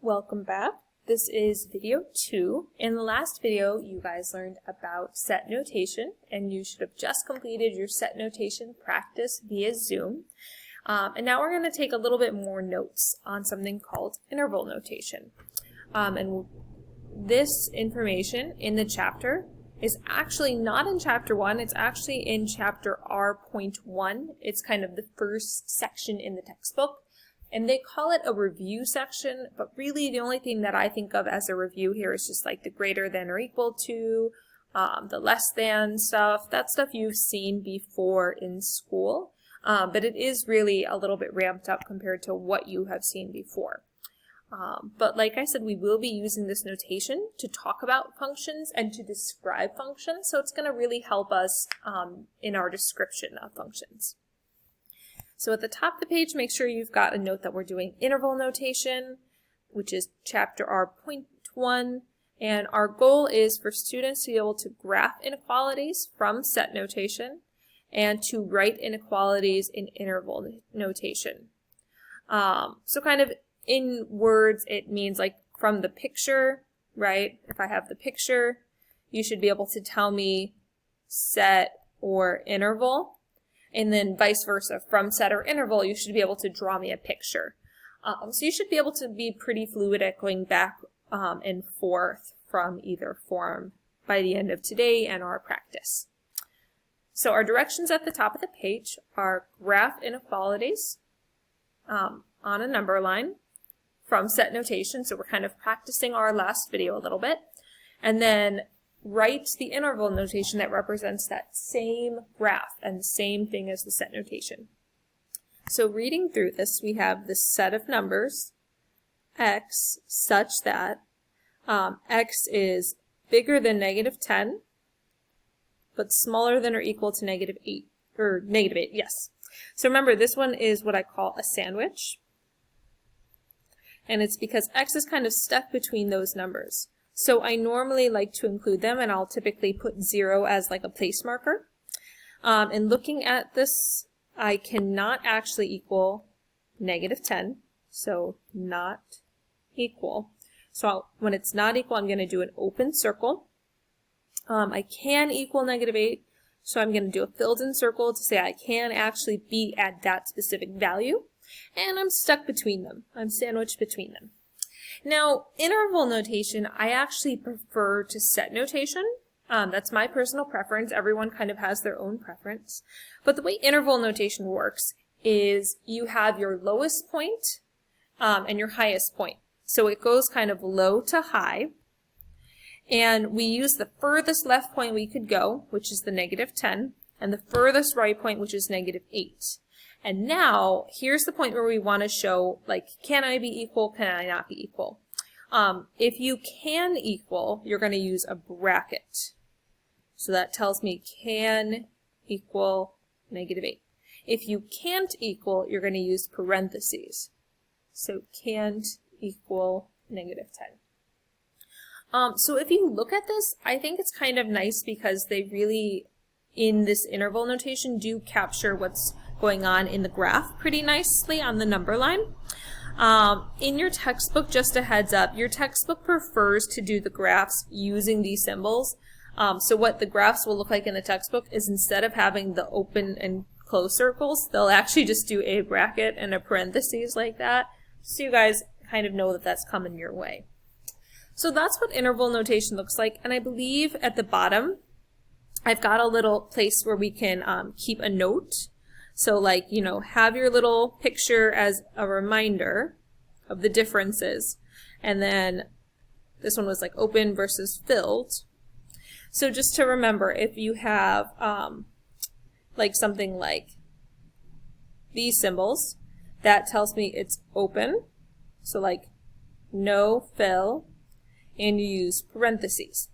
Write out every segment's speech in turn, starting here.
Welcome back. This is video 2. In the last video, you guys learned about set notation, and you should have just completed your set notation practice via Zoom. And now we're going to take a little bit more notes on something called interval notation. And this information in the chapter is actually not in chapter 1, it's actually in chapter R.1. It's kind of the first section in the textbook. And they call it a review section, but really the only thing that I think of as a review here is just like the greater than or equal to, the less than stuff. That stuff you've seen before in school, but it is really a little bit ramped up compared to what you have seen before. But like I said, we will be using this notation to talk about functions and to describe functions, so it's going to really help us in our description of functions. So at the top of the page, make sure you've got a note that we're doing interval notation, which is chapter R.1, and our goal is for students to be able to graph inequalities from set notation and to write inequalities in interval notation. So kind of in words, it means like from the picture, right? If I have the picture, you should be able to tell me set or interval. And then vice versa, from set or interval, you should be able to draw me a picture. So you should be able to be pretty fluid at going back and forth from either form by the end of today and our practice. So our directions at the top of the page are graph inequalities on a number line from set notation. So we're kind of practicing our last video a little bit. And then write the interval notation that represents that same graph and the same thing as the set notation. So reading through this, we have the set of numbers x such that x is bigger than -10 but smaller than or equal to -8, or -8, yes. So remember, this one is what I call a sandwich, and it's because x is kind of stuck between those numbers. So I normally like to include them, and I'll typically put 0 as like a place marker. And looking at this, I cannot actually equal -10, so not equal. So when it's not equal, I'm going to do an open circle. I can equal -8, so I'm going to do a filled-in circle to say I can actually be at that specific value. And I'm stuck between them. I'm sandwiched between them. Now, interval notation, I actually prefer to set notation. That's my personal preference. Everyone kind of has their own preference. But the way interval notation works is you have your lowest point and your highest point. So it goes kind of low to high. And we use the furthest left point we could go, which is the -10, and the furthest right point, which is -8. And now, here's the point where we want to show, like, can I be equal, can I not be equal? If you can equal, you're going to use a bracket. So that tells me can equal -8. If you can't equal, you're going to use parentheses. So can't equal -10. So if you look at this, I think it's kind of nice because they really, in this interval notation, do capture what's going on in the graph pretty nicely on the number line. In your textbook, just a heads up, your textbook prefers to do the graphs using these symbols. So what the graphs will look like in the textbook is instead of having the open and close circles, they'll actually just do a bracket and a parentheses like that. So you guys kind of know that that's coming your way. So that's what interval notation looks like. And I believe at the bottom, I've got a little place where we can keep a note. So like, you know, have your little picture as a reminder of the differences. And then this one was like open versus filled. So just to remember, if you have like something like these symbols, that tells me it's open. So like no fill, and you use parentheses.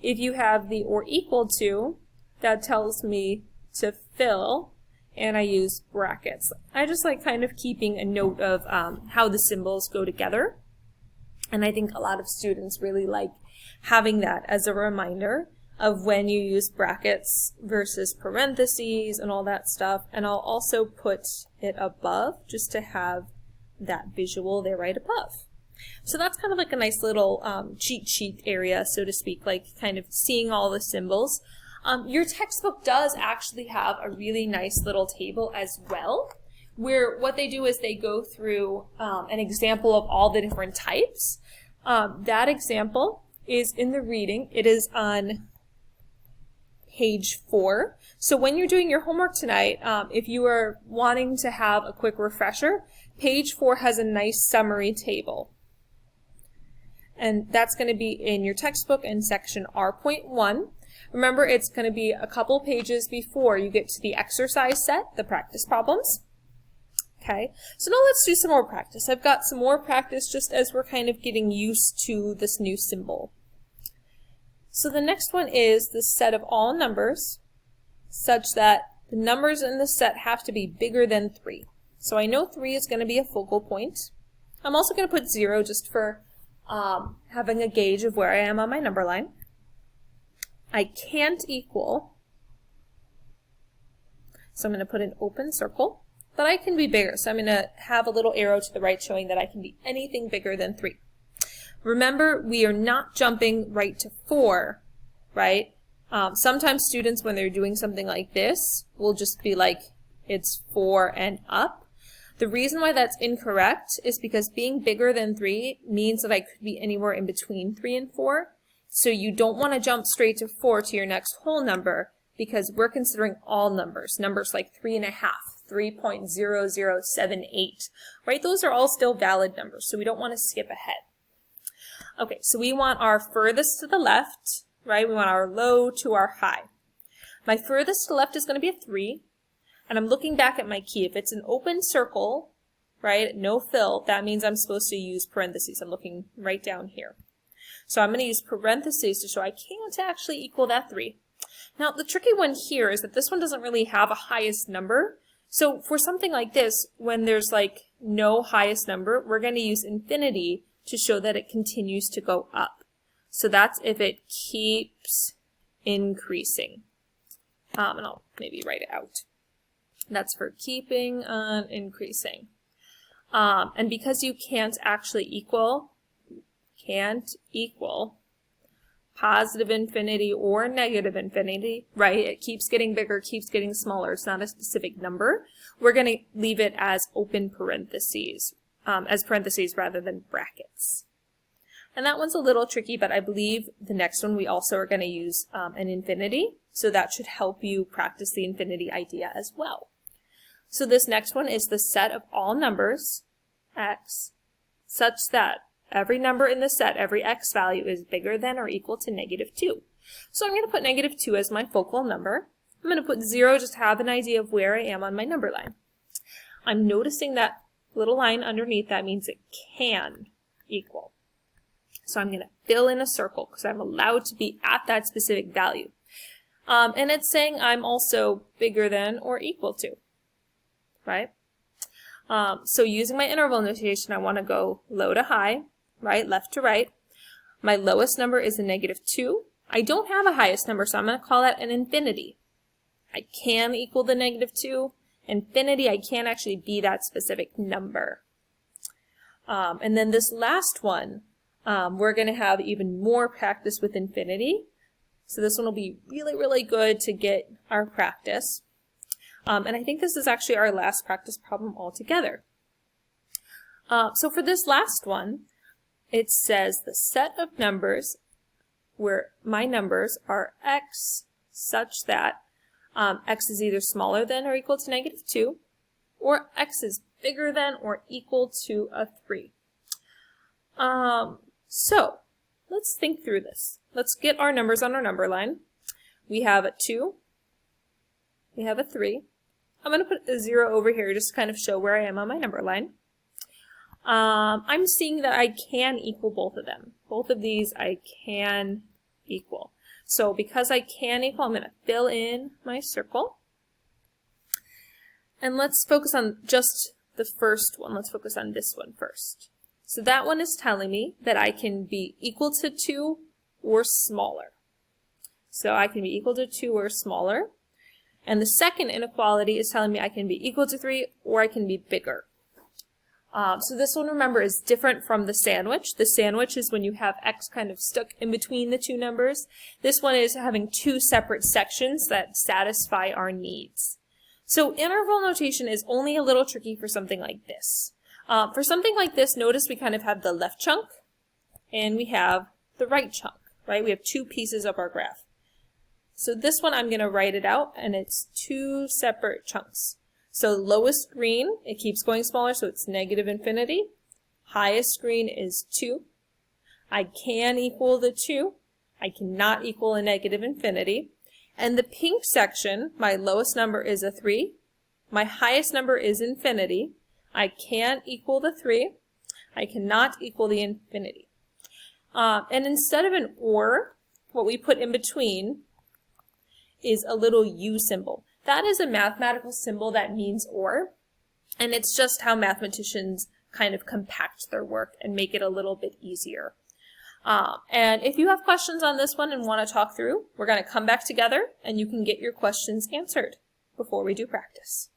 If you have the or equal to, that tells me to fill, and I use brackets. I just like kind of keeping a note of how the symbols go together. And I think a lot of students really like having that as a reminder of when you use brackets versus parentheses and all that stuff. And I'll also put it above just to have that visual there right above. So that's kind of like a nice little cheat sheet area, so to speak, like kind of seeing all the symbols. Your textbook does actually have a really nice little table as well, where what they do is they go through an example of all the different types. That example is in the reading. It is on page 4. So when you're doing your homework tonight, if you are wanting to have a quick refresher, page 4 has a nice summary table. And that's going to be in your textbook in section R.1. Remember, it's going to be a couple pages before you get to the exercise set, the practice problems. Okay, so now let's do some more practice. I've got some more practice just as we're kind of getting used to this new symbol. So the next one is the set of all numbers such that the numbers in the set have to be bigger than 3. So I know 3 is going to be a focal point. I'm also going to put 0 just for having a gauge of where I am on my number line. I can't equal, so I'm going to put an open circle, but I can be bigger. So I'm going to have a little arrow to the right showing that I can be anything bigger than 3. Remember, we are not jumping right to 4, right? Sometimes students, when they're doing something like this, will just be like, it's 4 and up. The reason why that's incorrect is because being bigger than 3 means that I could be anywhere in between 3 and 4. So you don't want to jump straight to 4 to your next whole number, because we're considering all numbers. Numbers like 3.5, 3.0078, right? Those are all still valid numbers, so we don't want to skip ahead. Okay, so we want our furthest to the left, right? We want our low to our high. My furthest to the left is going to be a 3. And I'm looking back at my key. If it's an open circle, right, no fill, that means I'm supposed to use parentheses. I'm looking right down here. So I'm going to use parentheses to show I can't actually equal that 3. Now, the tricky one here is that this one doesn't really have a highest number. So for something like this, when there's like no highest number, we're going to use infinity to show that it continues to go up. So that's if it keeps increasing. And I'll maybe write it out. That's for keeping on increasing. And because you can't actually equal positive infinity or negative infinity, right? It keeps getting bigger, keeps getting smaller. It's not a specific number. We're going to leave it as open parentheses, as parentheses rather than brackets. And that one's a little tricky, but I believe the next one we also are going to use an infinity. So that should help you practice the infinity idea as well. So this next one is the set of all numbers, x, such that every number in the set, every x value is bigger than or equal to -2. So I'm going to put -2 as my focal number. I'm going to put 0 just to have an idea of where I am on my number line. I'm noticing that little line underneath. That means it can equal. So I'm going to fill in a circle because I'm allowed to be at that specific value. And it's saying I'm also bigger than or equal to. Right? So using my interval notation, I want to go low to high, right, left to right. My lowest number is a -2. I don't have a highest number, so I'm going to call that an infinity. I can equal the -2. Infinity, I can't actually be that specific number. And then this last one, we're going to have even more practice with infinity. So this one will be really, really good to get our practice. And I think this is actually our last practice problem altogether. So for this last one, it says the set of numbers where my numbers are x such that x is either smaller than or equal to -2, or x is bigger than or equal to a 3. So let's think through this. Let's get our numbers on our number line. We have a 2. We have a 3. I'm going to put a 0 over here just to kind of show where I am on my number line. I'm seeing that I can equal both of them. Both of these I can equal. So because I can equal, I'm going to fill in my circle. And let's focus on just the first one. Let's focus on this one first. So that one is telling me that I can be equal to 2 or smaller. So I can be equal to 2 or smaller. And the second inequality is telling me I can be equal to 3 or I can be bigger. So this one, remember, is different from the sandwich. The sandwich is when you have x kind of stuck in between the two numbers. This one is having two separate sections that satisfy our needs. So interval notation is only a little tricky for something like this. For something like this, notice we kind of have the left chunk and we have the right chunk, right? We have two pieces of our graph. So this one, I'm going to write it out, and it's two separate chunks. So lowest green, it keeps going smaller, so it's negative infinity. Highest green is 2. I can equal the 2. I cannot equal a negative infinity. And the pink section, my lowest number is a 3. My highest number is infinity. I can equal the 3. I cannot equal the infinity. And instead of an or, what we put in between is a little U symbol. That is a mathematical symbol that means or, and it's just how mathematicians kind of compact their work and make it a little bit easier. And if you have questions on this one and want to talk through, we're going to come back together and you can get your questions answered before we do practice.